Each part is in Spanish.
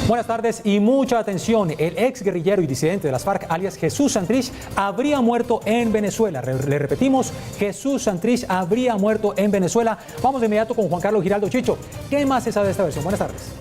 Buenas tardes y mucha atención. El ex guerrillero y disidente de las FARC, alias Jesús Santrich, habría muerto en Venezuela. Le repetimos, Jesús Santrich habría muerto en Venezuela. Vamos de inmediato con Juan Carlos Giraldo. Chicho, ¿qué más se sabe de esta versión? Buenas tardes.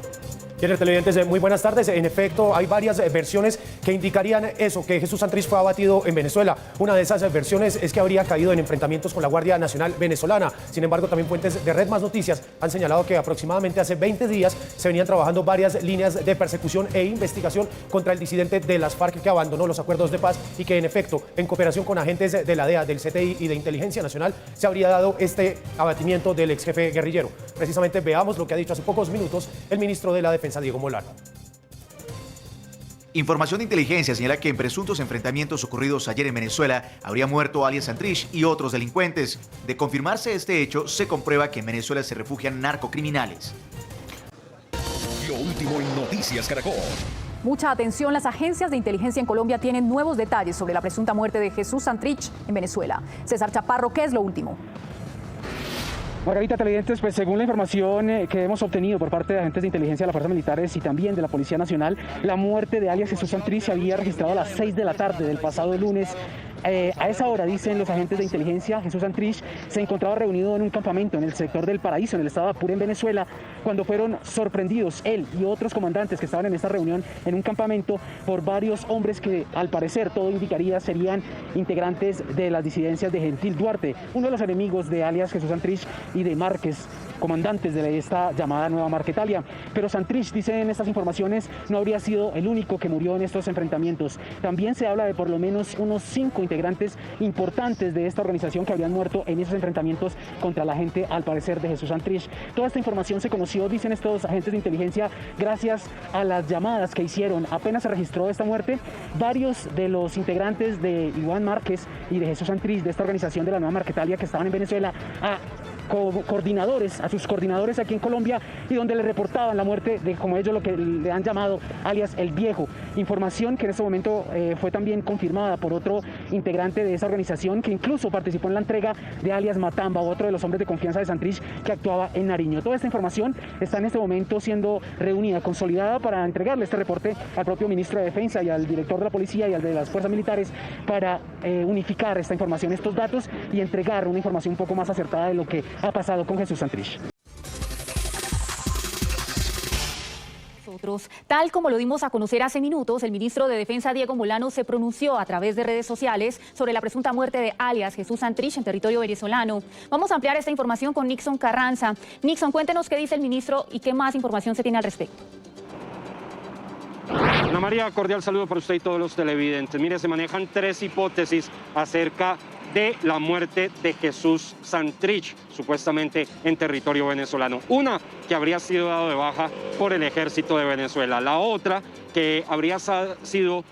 Quienes televidentes, muy buenas tardes. En efecto, hay varias versiones que indicarían eso, que Jesús Santrich fue abatido en Venezuela. Una de esas versiones es que habría caído en enfrentamientos con la Guardia Nacional venezolana. Sin embargo, también fuentes de Red Más Noticias han señalado que aproximadamente hace 20 días se venían trabajando varias líneas de persecución e investigación contra el disidente de las FARC que abandonó los acuerdos de paz y que en efecto, en cooperación con agentes de la DEA, del CTI y de Inteligencia Nacional, se habría dado este abatimiento del ex jefe guerrillero. Precisamente veamos lo que ha dicho hace pocos minutos el ministro de la Defensa, Diego Molano. Información de inteligencia señala que en presuntos enfrentamientos ocurridos ayer en Venezuela habría muerto alias Santrich y otros delincuentes. De confirmarse este hecho, se comprueba que en Venezuela se refugian narcocriminales. Lo último en Noticias Caracol. Mucha atención, las agencias de inteligencia en Colombia tienen nuevos detalles sobre la presunta muerte de Jesús Santrich en Venezuela. César Chaparro, ¿qué es lo último? Margarita, televidentes, pues según la información que hemos obtenido por parte de agentes de inteligencia de las fuerzas militares y también de la Policía Nacional, la muerte de alias Jesús Santrich se había registrado a las 6 de la tarde del pasado lunes. A esa hora, dicen los agentes de inteligencia, Jesús Santrich se encontraba reunido en un campamento en el sector del Paraíso, en el estado de Apure, en Venezuela, cuando fueron sorprendidos él y otros comandantes que estaban en esta reunión en un campamento por varios hombres que, al parecer, todo indicaría serían integrantes de las disidencias de Gentil Duarte, uno de los enemigos de alias Jesús Santrich y de Márquez, comandantes de esta llamada Nueva Marquetalia. Pero Santrich, dicen estas informaciones, no habría sido el único que murió en estos enfrentamientos. También se habla de por lo menos unos 5 integrantes importantes de esta organización que habrían muerto en esos enfrentamientos contra la gente, al parecer, de Jesús Santrich. Toda esta información se conoció, dicen estos agentes de inteligencia, gracias a las llamadas que hicieron. Apenas se registró esta muerte, varios de los integrantes de Iván Márquez y de Jesús Santrich, de esta organización de la Nueva Marquetalia que estaban en Venezuela, a sus coordinadores aquí en Colombia, y donde le reportaban la muerte de, como ellos lo que le han llamado, alias El Viejo. Información que en este momento fue también confirmada por otro integrante de esa organización que incluso participó en la entrega de alias Matamba, otro de los hombres de confianza de Santrich que actuaba en Nariño. Toda esta información está en este momento siendo reunida, consolidada para entregarle este reporte al propio ministro de Defensa y al director de la Policía y al de las Fuerzas Militares para unificar esta información, estos datos, y entregar una información un poco más acertada de lo que ha pasado con Jesús Santrich. Tal como lo dimos a conocer hace minutos, el ministro de Defensa, Diego Molano, se pronunció a través de redes sociales sobre la presunta muerte de alias Jesús Santrich en territorio venezolano. Vamos a ampliar esta información con Nixon Carranza. Nixon, cuéntenos qué dice el ministro y qué más información se tiene al respecto. Ana María, cordial saludo para usted y todos los televidentes. Mire, se manejan 3 hipótesis acerca de la muerte de Jesús Santrich, supuestamente en territorio venezolano. Una, que habría sido dado de baja por el ejército de Venezuela. La otra, que habría sido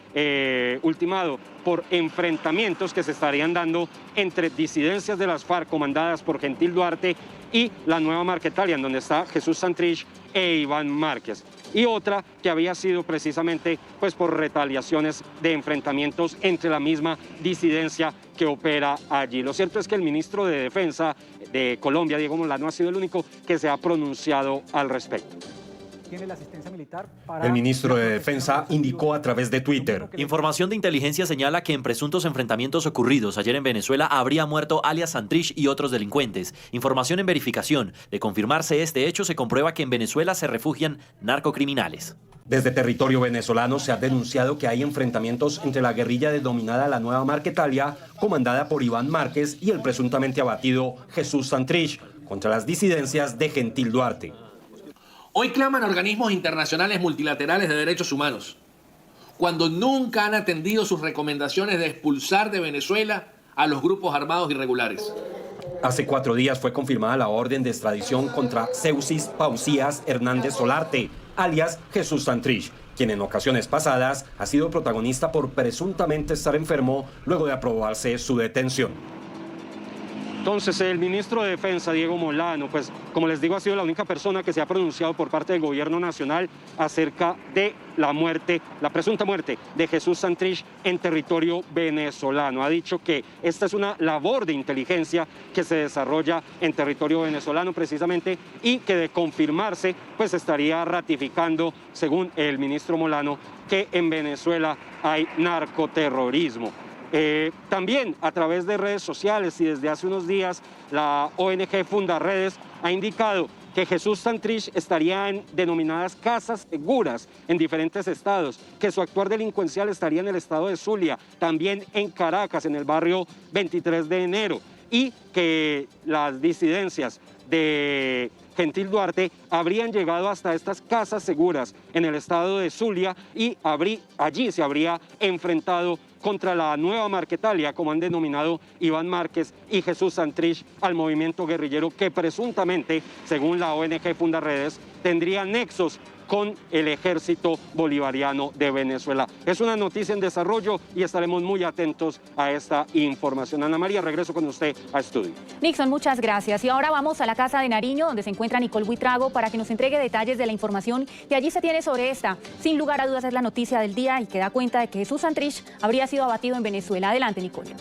ultimado por enfrentamientos que se estarían dando entre disidencias de las FARC comandadas por Gentil Duarte y la Nueva Marquetalia, en donde está Jesús Santrich e Iván Márquez. Y otra que había sido precisamente pues por retaliaciones de enfrentamientos entre la misma disidencia que opera allí. Lo cierto es que el ministro de Defensa de Colombia, Diego Molano, ha sido el único que se ha pronunciado al respecto. ¿Tiene la asistencia militar para... El ministro de Defensa indicó a través de Twitter. Información de inteligencia señala que en presuntos enfrentamientos ocurridos ayer en Venezuela habría muerto alias Santrich y otros delincuentes. Información en verificación. De confirmarse este hecho, se comprueba que en Venezuela se refugian narcocriminales. Desde territorio venezolano se ha denunciado que hay enfrentamientos entre la guerrilla denominada la Nueva Marquetalia, comandada por Iván Márquez, y el presuntamente abatido Jesús Santrich, contra las disidencias de Gentil Duarte. Hoy claman a organismos internacionales multilaterales de derechos humanos, cuando nunca han atendido sus recomendaciones de expulsar de Venezuela a los grupos armados irregulares. Hace 4 días fue confirmada la orden de extradición contra Ceusis Pausías Hernández Solarte, alias Jesús Santrich, quien en ocasiones pasadas ha sido protagonista por presuntamente estar enfermo luego de aprobarse su detención. Entonces, el ministro de Defensa, Diego Molano, pues como les digo, ha sido la única persona que se ha pronunciado por parte del gobierno nacional acerca de la presunta muerte de Jesús Santrich en territorio venezolano. Ha dicho que esta es una labor de inteligencia que se desarrolla en territorio venezolano precisamente y que de confirmarse, pues estaría ratificando, según el ministro Molano, que en Venezuela hay narcoterrorismo. También a través de redes sociales y desde hace unos días la ONG Fundaredes ha indicado que Jesús Santrich estaría en denominadas casas seguras en diferentes estados, que su actuar delincuencial estaría en el estado de Zulia, también en Caracas, en el barrio 23 de enero, y que las disidencias de Gentil Duarte habrían llegado hasta estas casas seguras en el estado de Zulia y allí se habría enfrentado contra la nueva Marquetalia, como han denominado Iván Márquez y Jesús Santrich, al movimiento guerrillero que presuntamente, según la ONG Fundaredes, tendría nexos con el ejército bolivariano de Venezuela. Es una noticia en desarrollo y estaremos muy atentos a esta información. Ana María, regreso con usted a estudio. Nixon, muchas gracias. Y ahora vamos a la Casa de Nariño, donde se encuentra Nicole Buitrago, para que nos entregue detalles de la información que allí se tiene sobre esta. Sin lugar a dudas es la noticia del día y que da cuenta de que Jesús Santrich habría sido abatido en Venezuela. Adelante, Nicole.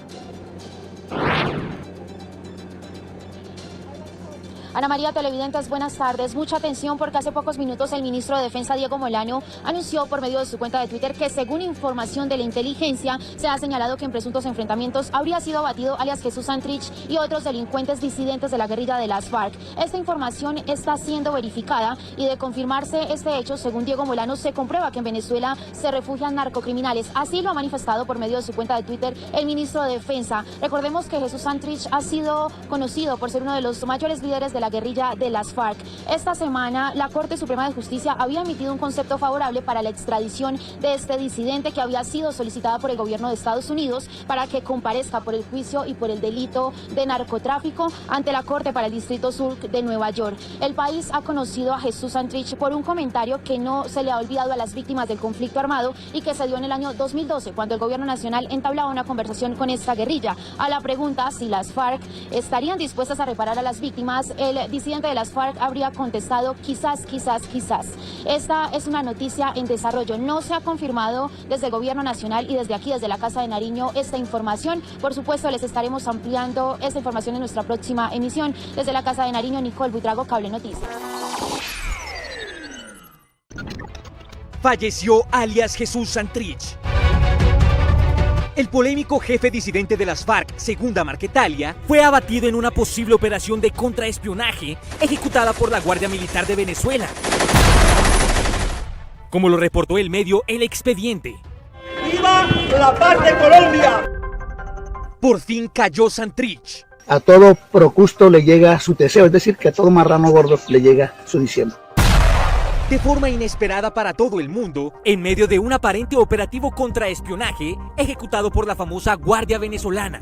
Ana María, televidentes, buenas tardes. Mucha atención porque hace pocos minutos el ministro de Defensa, Diego Molano, anunció por medio de su cuenta de Twitter que, según información de la inteligencia, se ha señalado que en presuntos enfrentamientos habría sido abatido alias Jesús Santrich y otros delincuentes disidentes de la guerrilla de las FARC. Esta información está siendo verificada y, de confirmarse este hecho, según Diego Molano, se comprueba que en Venezuela se refugian narcocriminales. Así lo ha manifestado por medio de su cuenta de Twitter el ministro de Defensa. Recordemos que Jesús Santrich ha sido conocido por ser uno de los mayores líderes de la guerrilla de las FARC. Esta semana la Corte Suprema de Justicia había emitido un concepto favorable para la extradición de este disidente, que había sido solicitada por el gobierno de Estados Unidos para que comparezca por el juicio y por el delito de narcotráfico ante la Corte para el Distrito Sur de Nueva York. El país ha conocido a Jesús Santrich por un comentario que no se le ha olvidado a las víctimas del conflicto armado y que se dio en el año 2012, cuando el gobierno nacional entablaba una conversación con esta guerrilla. A la pregunta si las FARC estarían dispuestas a reparar a las víctimas, el disidente de las FARC habría contestado quizás, quizás, quizás. Esta es una noticia en desarrollo. No se ha confirmado desde el gobierno nacional y desde aquí, desde la Casa de Nariño, esta información. Por supuesto, les estaremos ampliando esta información en nuestra próxima emisión. Desde la Casa de Nariño, Nicole Buitrago, Cable Noticias. Falleció alias Jesús Santrich. El polémico jefe disidente de las FARC, Segunda Marquetalia, fue abatido en una posible operación de contraespionaje ejecutada por la Guardia Militar de Venezuela. Como lo reportó el medio El Expediente. ¡Viva la paz de Colombia! Por fin cayó Santrich. A todo Procusto le llega su deseo, es decir, que a todo marrano gordo le llega su diciembre. De forma inesperada para todo el mundo, en medio de un aparente operativo contraespionaje ejecutado por la famosa Guardia Venezolana.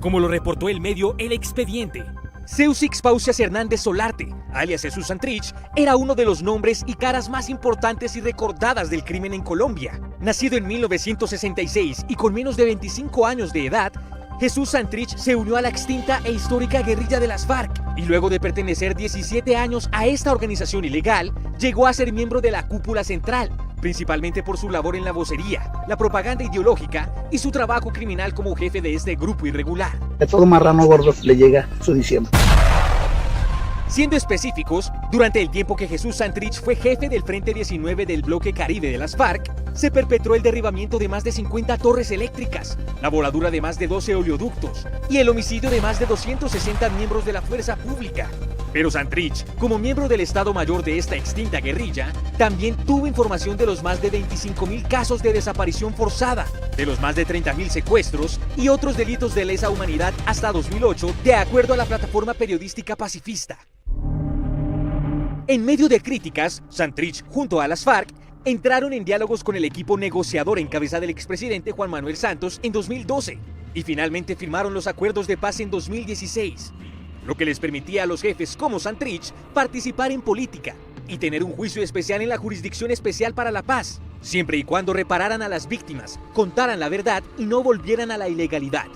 Como lo reportó el medio El Expediente, Ceusix Pausias Hernández Solarte, alias Jesús Santrich, era uno de los nombres y caras más importantes y recordadas del crimen en Colombia. Nacido en 1966 y con menos de 25 años de edad, Jesús Santrich se unió a la extinta e histórica guerrilla de las FARC y luego de pertenecer 17 años a esta organización ilegal, llegó a ser miembro de la cúpula central, principalmente por su labor en la vocería, la propaganda ideológica y su trabajo criminal como jefe de este grupo irregular. A todo marrano gordo le llega su diciembre. Siendo específicos, durante el tiempo que Jesús Santrich fue jefe del Frente 19 del Bloque Caribe de las FARC, se perpetró el derribamiento de más de 50 torres eléctricas, la voladura de más de 12 oleoductos y el homicidio de más de 260 miembros de la fuerza pública. Pero Santrich, como miembro del Estado Mayor de esta extinta guerrilla, también tuvo información de los más de 25.000 casos de desaparición forzada, de los más de 30.000 secuestros y otros delitos de lesa humanidad hasta 2008, de acuerdo a la plataforma periodística pacifista. En medio de críticas, Santrich, junto a las FARC, entraron en diálogos con el equipo negociador en cabeza del expresidente Juan Manuel Santos en 2012 y finalmente firmaron los acuerdos de paz en 2016, lo que les permitía a los jefes como Santrich participar en política y tener un juicio especial en la Jurisdicción Especial para la Paz, siempre y cuando repararan a las víctimas, contaran la verdad y no volvieran a la ilegalidad.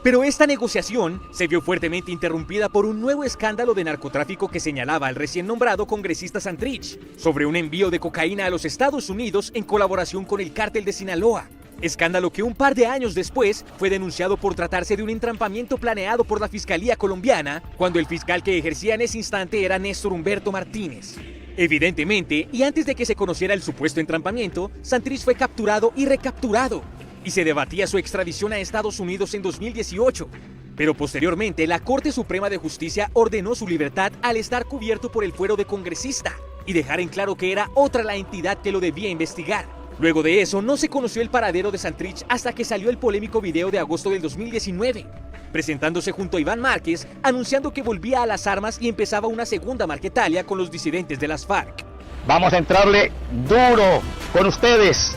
Pero esta negociación se vio fuertemente interrumpida por un nuevo escándalo de narcotráfico que señalaba al recién nombrado congresista Santrich sobre un envío de cocaína a los Estados Unidos en colaboración con el cártel de Sinaloa. Escándalo que un par de años después fue denunciado por tratarse de un entrampamiento planeado por la Fiscalía colombiana, cuando el fiscal que ejercía en ese instante era Néstor Humberto Martínez. Evidentemente, y antes de que se conociera el supuesto entrampamiento, Santrich fue capturado y recapturado, y se debatía su extradición a Estados Unidos en 2018. Pero posteriormente, la Corte Suprema de Justicia ordenó su libertad al estar cubierto por el fuero de congresista y dejar en claro que era otra la entidad que lo debía investigar. Luego de eso, no se conoció el paradero de Santrich hasta que salió el polémico video de agosto del 2019, presentándose junto a Iván Márquez, anunciando que volvía a las armas y empezaba una segunda Marquetalia con los disidentes de las FARC. Vamos a entrarle duro con ustedes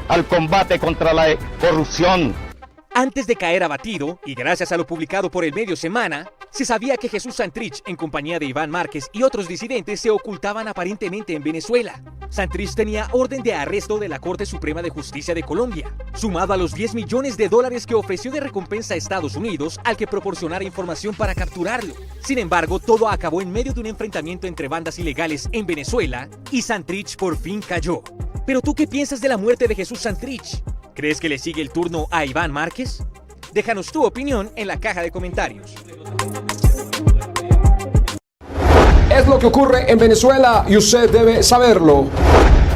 al combate contra la corrupción. Antes de caer abatido, y gracias a lo publicado por el medio Semana, se sabía que Jesús Santrich, en compañía de Iván Márquez y otros disidentes, se ocultaban aparentemente en Venezuela. Santrich tenía orden de arresto de la Corte Suprema de Justicia de Colombia, sumado a los $10 millones que ofreció de recompensa a Estados Unidos al que proporcionara información para capturarlo. Sin embargo, todo acabó en medio de un enfrentamiento entre bandas ilegales en Venezuela y Santrich por fin cayó. Pero ¿tú qué piensas de la muerte de Jesús Santrich? ¿Crees que le sigue el turno a Iván Márquez? Déjanos tu opinión en la caja de comentarios. Es lo que ocurre en Venezuela y usted debe saberlo.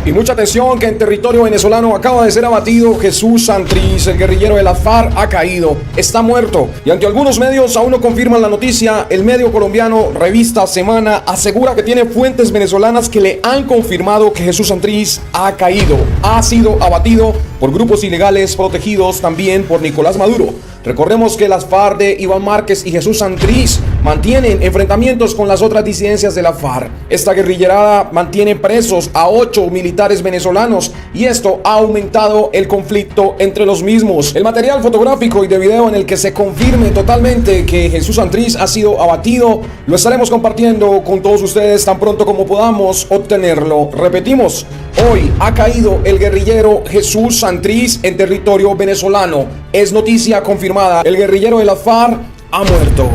Y mucha atención que en territorio venezolano acaba de ser abatido Jesús Santrich, el guerrillero de las FARC ha caído, está muerto. Y aunque algunos medios aún no confirman la noticia, el medio colombiano Revista Semana asegura que tiene fuentes venezolanas que le han confirmado que Jesús Santrich ha caído, ha sido abatido por grupos ilegales protegidos también por Nicolás Maduro. Recordemos que las FARC de Iván Márquez y Jesús Santrich mantienen enfrentamientos con las otras disidencias de la FARC. Esta guerrillerada mantiene presos a 8 militares venezolanos y esto ha aumentado el conflicto entre los mismos. El material fotográfico y de video en el que se confirme totalmente que Jesús Santrich ha sido abatido lo estaremos compartiendo con todos ustedes tan pronto como podamos obtenerlo. Repetimos, hoy ha caído el guerrillero Jesús Santrich en territorio venezolano. Es noticia confirmada. El guerrillero de la FARC ha muerto.